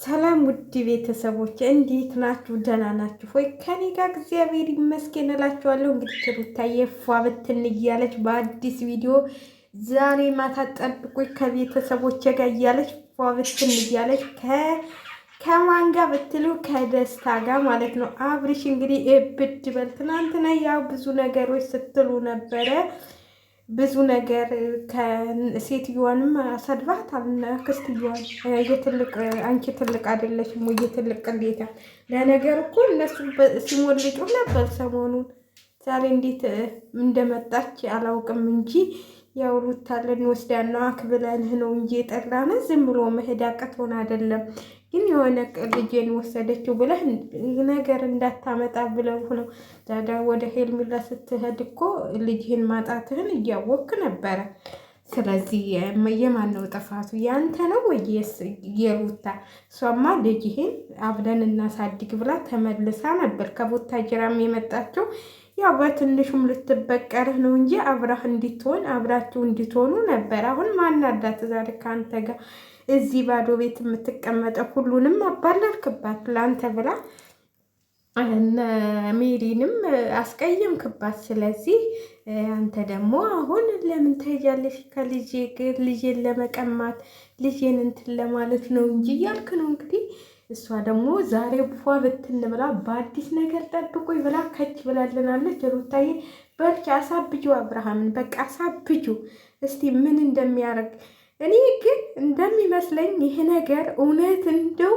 ሰላም ውድ ቤተሰቦች እንዴት ናችሁ? ደህና ናችሁ ወይ? ከኔ ጋር እግዚአብሔር ይመስገን እላችኋለሁ። እንግዲህ ሩታዬ ፏ ብትን እያለች በአዲስ ቪዲዮ ዛሬ ማታ ጠብቁኝ ከቤተሰቦች ጋር እያለች ፏ ብትን እያለች ከማን ጋር ብትሉ ከደስታ ጋር ማለት ነው። አብርሽ እንግዲህ እብድ በል ትናንትና ያው ብዙ ነገሮች ስትሉ ነበረ ብዙ ነገር ከሴትዮዋንም አሰድባታል። ክስትየዋን የትልቅ አንቺ ትልቅ አይደለሽም ወይ የትልቅ ቅሌታ። ለነገር እኮ እነሱ ሲሞልጩ ነበር ሰሞኑን። ዛሬ እንዴት እንደመጣች አላውቅም እንጂ ያው ሩታ ልንወስዳት ነው አክብለንህ ነው እንጂ የጠራን ዝም ብሎ መሄድ አቅቶን አይደለም። ግን የሆነ ልጄን ወሰደችው ብለህ ነገር እንዳታመጣ ብለው ነው። ታዲያ ወደ ሄርሜላ ስትሄድ እኮ ልጅህን ማጣትህን እያወቅክ ነበረ። ስለዚህ የማን ነው ጥፋቱ? ያንተ ነው ወይስ የሩታ? እሷማ ልጅህን አብረን እናሳድግ ብላ ተመልሳ ነበር ከቡታጅራም የመጣችው። ያው በትንሹም ልትበቀርህ ነው እንጂ አብራህ እንድትሆን አብራችሁ እንድትሆኑ ነበር። አሁን ማናዳት ዛሬ ከአንተ ጋር እዚህ ባዶ ቤት የምትቀመጠው? ሁሉንም አባለርክባት ለአንተ ብላ እነ ሜሪንም አስቀየምክባት። ስለዚህ አንተ ደግሞ አሁን ለምን ትሄጃለሽ ከልጄ ግን ልጄን ለመቀማት ልጄን እንትን ለማለት ነው እንጂ እያልክ ነው እንግዲህ። እሷ ደግሞ ዛሬ ፏ ብትን ብላ በአዲስ ነገር ጠብቁኝ ብላ ከች ብላልናለች። ሩታዬ በርቺ፣ አሳብጁ አብርሃምን በቃ አሳብጁ እስቲ ምን እንደሚያደርግ። እኔ ግን እንደሚመስለኝ ይሄ ነገር እውነት እንደው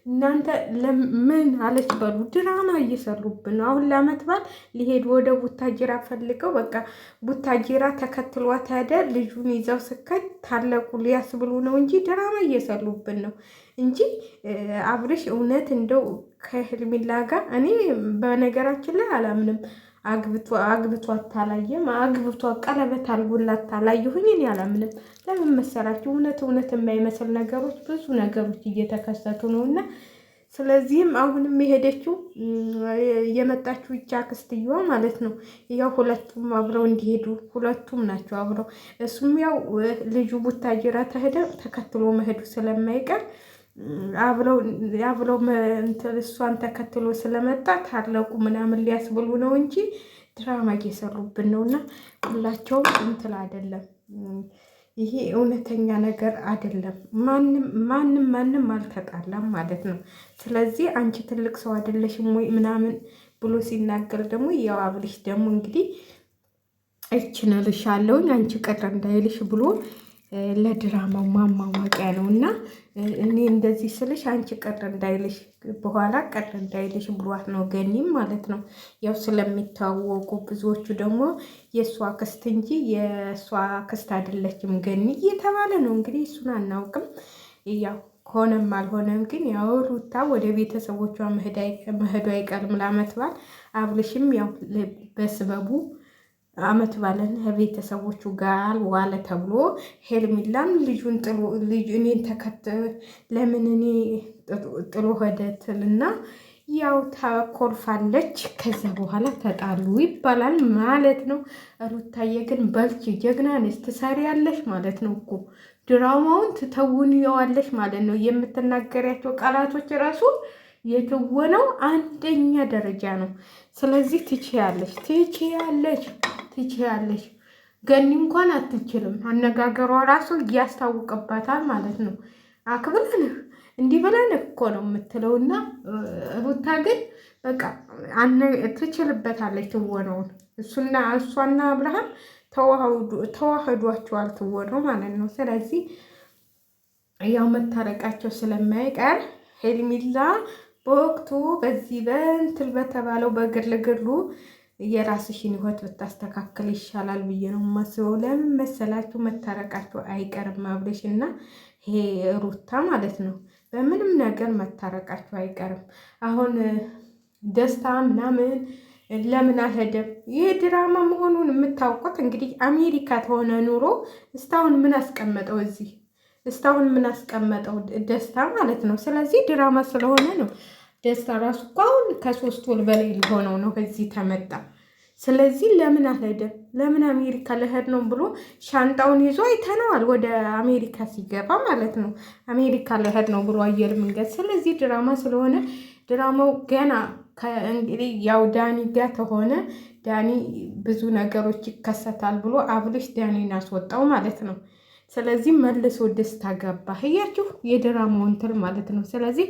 እናንተ ለምን አለች በሉ ድራማ እየሰሩብን ነው። አሁን ለዓመት በዓል ሊሄድ ወደ ቡታጅራ ፈልገው በቃ ቡታጅራ ተከትሏት ሄደ። ልጁን ይዘው ስከት ታለቁ ሊያስብሉ ነው እንጂ ድራማ እየሰሩብን ነው እንጂ አብርሽ እውነት እንደው ከሄርሜላ ጋር እኔ በነገራችን ላይ አላምንም። አግብቶ አታላየም አግብቶ ቀለበት አልጎላት አላየሁኝ። እኔ አላምንም። ለምን መሰላችሁ? እውነት የማይመስል ነገሮች ብዙ ነገሮች እየተከሰቱ ነው። እና ስለዚህም አሁንም የሄደችው የመጣችው ይቻ አክስትየዋ ማለት ነው። ያው ሁለቱም አብረው እንዲሄዱ ሁለቱም ናቸው አብረው። እሱም ያው ልጁ ቡታጅራ ተሄደ ተከትሎ መሄዱ ስለማይቀር አብረው እሷን ተከትሎ ስለመጣ ታረቁ ምናምን ሊያስብሉ ነው እንጂ ድራማ እየሰሩብን ነው። እና ሁላቸውም እንትን አይደለም። ይሄ እውነተኛ ነገር አይደለም። ማንም አልተጣላም ማለት ነው። ስለዚህ አንቺ ትልቅ ሰው አይደለሽም ወይ ምናምን ብሎ ሲናገር ደግሞ ያው አብርሽ ደግሞ እንግዲህ እችን እልሻለሁኝ አንቺ ቅር እንዳይልሽ ብሎ ለድራማው ማማዋቂያ ነው። እና እኔ እንደዚህ ስልሽ አንቺ ቅር እንዳይልሽ በኋላ ቅር እንዳይልሽ ብሏት ነው ገኒም ማለት ነው። ያው ስለሚታወቁ ብዙዎቹ ደግሞ የእሷ ክስት እንጂ የእሷ ክስት አይደለችም ገኒ እየተባለ ነው እንግዲህ። እሱን አናውቅም። ያው ከሆነም አልሆነም ግን ያው ሩታ ወደ ቤተሰቦቿ መሄዱ አይቀርም ለዓመት በዓል። አብርሽም ያው በስበቡ ዓመት በዓልን ቤተሰቦቹ ጋር ዋለ ተብሎ ሄርሜላም ልጁን እኔን ተከተል ለምን እኔ ጥሎ ሄደትልና ያው ታኮርፋለች። ከዛ በኋላ ተጣሉ ይባላል ማለት ነው። ሩታዬ ግን በልቺ ጀግና ነሽ፣ ትሰሪያለሽ ማለት ነው እኮ ድራማውን ትተውንየዋለሽ ማለት ነው። የምትናገሪያቸው ቃላቶች ራሱ የትወነው አንደኛ ደረጃ ነው። ስለዚህ ትችያለሽ። ገኒ እንኳን አትችልም። አነጋገሯ ራሱ እያስታውቅባታል ማለት ነው። አክብረንህ እንዲህ ብለንህ እኮ ነው የምትለውና ሩታ ግን በቃ ትችልበታለች ትወነውን። እሷና አብርሃም ተዋህዷቸዋል ትወነው ማለት ነው። ስለዚህ ያው መታረቃቸው ስለማይቀር ሄርሜላ በወቅቱ በዚህ በእንትን በተባለው በግርግሩ የራስሽን ህይወት ብታስተካከል ይሻላል ብዬ ነው የማስበው። ለምን መሰላችሁ? መታረቃችሁ አይቀርም አብርሽ እና ይሄ ሩታ ማለት ነው። በምንም ነገር መታረቃችሁ አይቀርም። አሁን ደስታ ምናምን ለምን አልሄደም? ይህ ድራማ መሆኑን የምታውቁት እንግዲህ አሜሪካ ተሆነ ኑሮ እስካሁን ምን አስቀመጠው እዚህ? እስካሁን ምን አስቀመጠው? ደስታ ማለት ነው። ስለዚህ ድራማ ስለሆነ ነው። ደስታ ራሱ እኮ አሁን ከ3 ወር በላይ ሊሆነው ነው እዚህ ተመጣ። ስለዚህ ለምን አልሄደም? ለምን አሜሪካ ልሄድ ነው ብሎ ሻንጣውን ይዞ አይተነዋል። ወደ አሜሪካ ሲገባ ማለት ነው። አሜሪካ ልሄድ ነው ብሎ አየር መንገድ። ስለዚህ ድራማ ስለሆነ ድራማው ገና እንግዲህ ያው ዳኒ ጋር ተሆነ ዳኒ ብዙ ነገሮች ይከሰታል ብሎ አብርሽ ዳኒን አስወጣው ማለት ነው። ስለዚህ መልሶ ደስታ ገባ። እያችሁ የድራማው እንትን ማለት ነው። ስለዚህ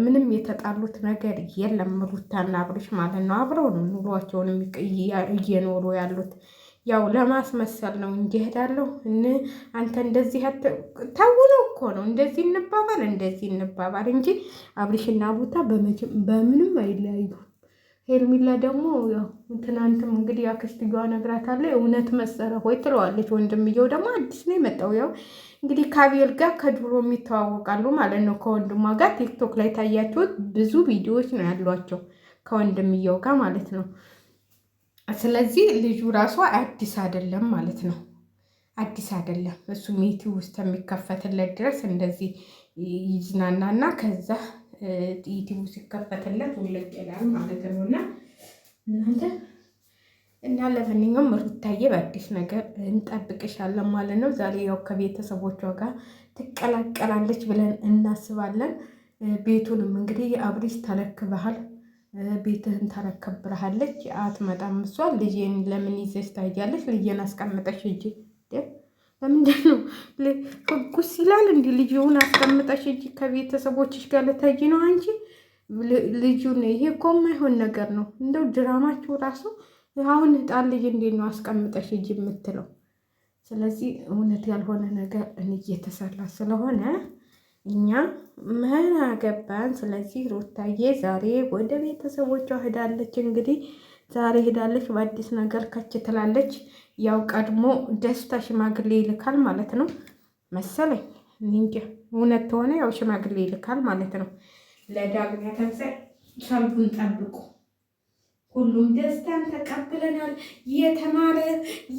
ምንም የተጣሉት ነገር የለም። ሩታና አብርሽ ማለት ነው አብረው ነው ኑሯቸውን እየኖሩ ያሉት። ያው ለማስመሰል ነው እንጂ እሄዳለሁ አንተ እንደዚህ ታውነው እኮ ነው እንደዚህ እንባባል እንጂ አብርሽና ሩታ በምንም አይለያዩ። ሄርሚላ ደግሞ ያው ትናንትም እንግዲህ አክስትየዋ ነግራታለች። እውነት መሰረህ ወይ ትለዋለች። ወንድምየው ደግሞ አዲስ ነው የመጣው። ያው እንግዲህ ከአቤል ጋር ከድሮ የሚተዋወቃሉ ማለት ነው። ከወንድሟ ጋር ቲክቶክ ላይ ታያችሁት ብዙ ቪዲዮዎች ነው ያሏቸው ከወንድምየው ጋር ማለት ነው። ስለዚህ ልጁ ራሷ አዲስ አይደለም ማለት ነው። አዲስ አይደለም እሱ ሜቲ ውስጥ የሚከፈትለት ድረስ እንደዚህ ይዝናናና ከዛ ዩቲዩብ ሲከፈትለት ውልቅ ይላል ማለት ነው። እና እናንተ እና ለማንኛውም ሩታዬ በአዲስ ነገር እንጠብቅሻለን ማለት ነው። ዛሬ ያው ከቤተሰቦቿ ጋር ትቀላቀላለች ብለን እናስባለን። ቤቱንም እንግዲህ አብርሽ ተረክበሃል፣ ቤትህን ተረከብረሃለች። አትመጣም እሷ። ልጄን ለምን ይዘሽ ታያለች? ልጄን አስቀምጠሽ ሂጂ። ለምንድን ነው ህጉስ ይላል እንዲህ ልጅውን አስቀምጠሽ እጅ ከቤተሰቦችሽ ጋር ልትሄጂ ነው አንቺ ልጁን? ይሄ እኮ የማይሆን ነገር ነው። እንደው ድራማችሁ ራሱ አሁን ህጣን ልጅ እንዴት ነው አስቀምጠሽ እጅ የምትለው? ስለዚህ እውነት ያልሆነ ነገር እየተሰራ ስለሆነ እኛ ምን አገባን? ስለዚህ ሩታዬ ዛሬ ወደ ቤተሰቦቿ ሄዳለች። እንግዲህ ዛሬ ሄዳለች፣ በአዲስ ነገር ከች ትላለች። ያው ቀድሞ ደስታ ሽማግሌ ይልካል ማለት ነው መሰለኝ። እንጃ እውነት ተሆነ ያው ሽማግሌ ይልካል ማለት ነው። ለዳግሚያ ተንሳይ ሰልፉን ጠብቁ። ሁሉም ደስታን ተቀብለናል።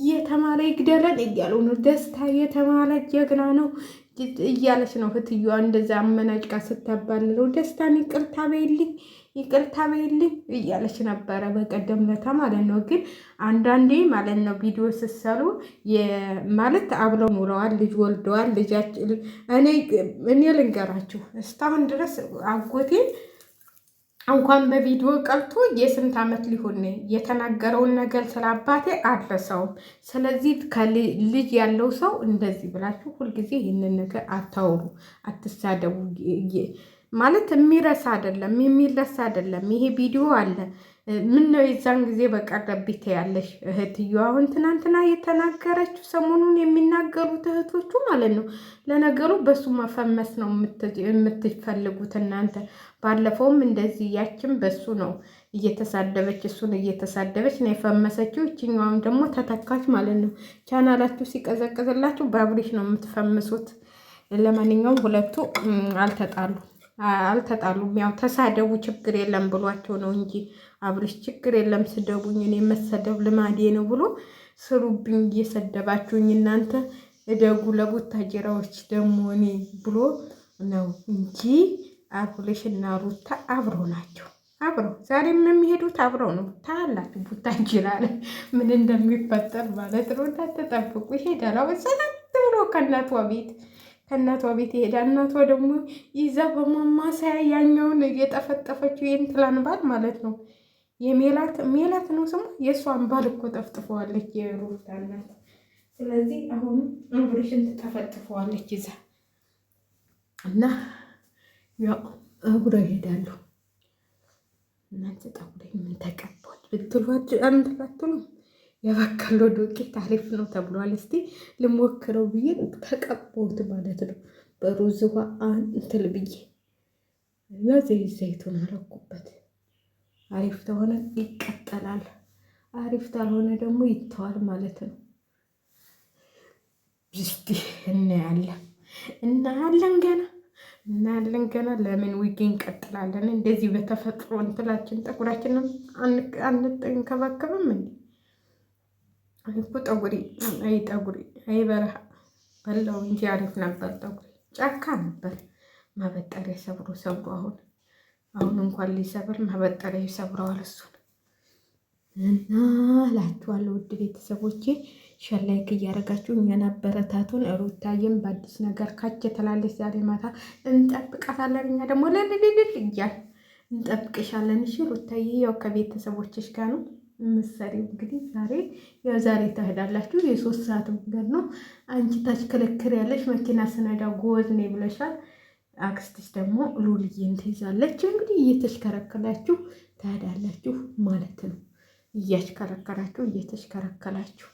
የተማረ ይግደለን እያሉ ነው። ደስታ የተማረ ጀግና ነው እያለች ነው እህትየዋ እንደዛ አመናጭቃ ስታባልለው ደስታን ይቅርታ በይልኝ እያለች ነበረ በቀደም ለታ ማለት ነው። ግን አንዳንዴ ማለት ነው ቪዲዮ ስትሰሩ ማለት አብረው ኑረዋል፣ ልጅ ወልደዋል። ልጃችን እኔ ልንገራችሁ እስካሁን ድረስ አጎቴን እንኳን በቪዲዮ ቀርቶ የስንት ዓመት ሊሆን የተናገረውን ነገር ስለ አባቴ አልረሳውም። ስለዚህ ልጅ ያለው ሰው እንደዚህ ብላችሁ ሁልጊዜ ይህንን ነገር አታውሩ፣ አትሳደቡ። ማለት የሚረሳ አይደለም የሚረሳ አይደለም። ይሄ ቪዲዮ አለ። ምን ነው የዛን ጊዜ በቀረቢት ያለሽ እህትዮ አሁን ትናንትና የተናገረችው ሰሞኑን የሚናገሩት እህቶቹ ማለት ነው። ለነገሩ በሱ መፈመስ ነው የምትፈልጉት እናንተ። ባለፈውም እንደዚህ ያችን በሱ ነው እየተሳደበች እሱን እየተሳደበች ነው የፈመሰችው። እችኛዋም ደግሞ ተተካች ማለት ነው። ቻናላችሁ ሲቀዘቅዝላችሁ በአብሪሽ ነው የምትፈምሱት። ለማንኛውም ሁለቱ አልተጣሉም። ያው ተሳደቡ ችግር የለም ብሏቸው ነው እንጂ አብርሽ ችግር የለም ስደቡኝ፣ እኔ መሰደብ ልማዴ ነው ብሎ ስሩብኝ እየሰደባችሁኝ እናንተ እደጉ ለቡታጀራዎች ደግሞ እኔ ብሎ ነው እንጂ አብርሽ እና ሩታ አብረው ናቸው። አብረው ዛሬም የሚሄዱት አብረው ነው። ታላችሁ ቡታጀራ ላይ ምን እንደሚፈጠር ማለት ነው። ተጠብቁ። ይሄዳል ሰላት ብሎ ከእናቷ ቤት ይሄዳል። እናቷ ደግሞ ይዛ በማማሰያ ያኛውን እየጠፈጠፈችው የእንትላን ባል ማለት ነው። ሜላት ነው ስሙ። የእሷን ባል እኮ ጠፍጥፈዋለች የሩታ እናት። ስለዚህ አሁን አብርሽን ትጠፈጥፈዋለች ይዛ እና ያው አብረው ይሄዳሉ። እናንተ ጠጉሬ ምን ተቀባች ብትሏችሁ አንትላችሁ የበቀሎ ዱቄት አሪፍ ነው ተብሏል። እስቲ ልሞክረው ብዬ ተቀባሁት ማለት ነው። በሩዝ ውሃ እንትን ብዬ እና ዘይቱን አረኩበት። አሪፍ ተሆነ ይቀጠላል፣ አሪፍ ታልሆነ ደግሞ ይተዋል ማለት ነው። እስቲ እናያለን ገና ለምን ዊግ እንቀጥላለን? እንደዚህ በተፈጥሮ እንትላችን ጠጉራችንም አንንከባከብም እንዴ? እኮ ጠጉሪ አይ በረሃ በላው እንጂ አሪፍ ነበር። ጠጉሪ ጫካ ነበር። ማበጠሪያ ሰብሮ አሁን እንኳን ሊሰብር ማበጠሪያ ይሰብረዋል እሱን እና እላችኋለሁ ውድ ቤተሰቦቼ ሸር ላይክ እያደረጋችሁ እኛን አበረታቱን። ሩታዬም በአዲስ ነገር ካች ትላለች ዛሬ ማታ እንጠብቃታለን። እኛ ደግሞ ለልልልል እያል እንጠብቅሻለን። እሺ ሩታዬ፣ ያው ከቤተሰቦችሽ ጋር ነው ምሳሌው። እንግዲህ ዛሬ ትሄዳላችሁ። የ3 ሰዓት መንገድ ነው። አንቺ ታሽከረክር ያለሽ መኪና ስነዳ ጎዝ ነኝ ብለሻል። አክስትሽ ደግሞ ሉልዬን ትይዛለች። እንግዲህ እየተሽከረከላችሁ ትሄዳላችሁ ማለት ነው። እያሽከረከራችሁ እየተሽከረከላችሁ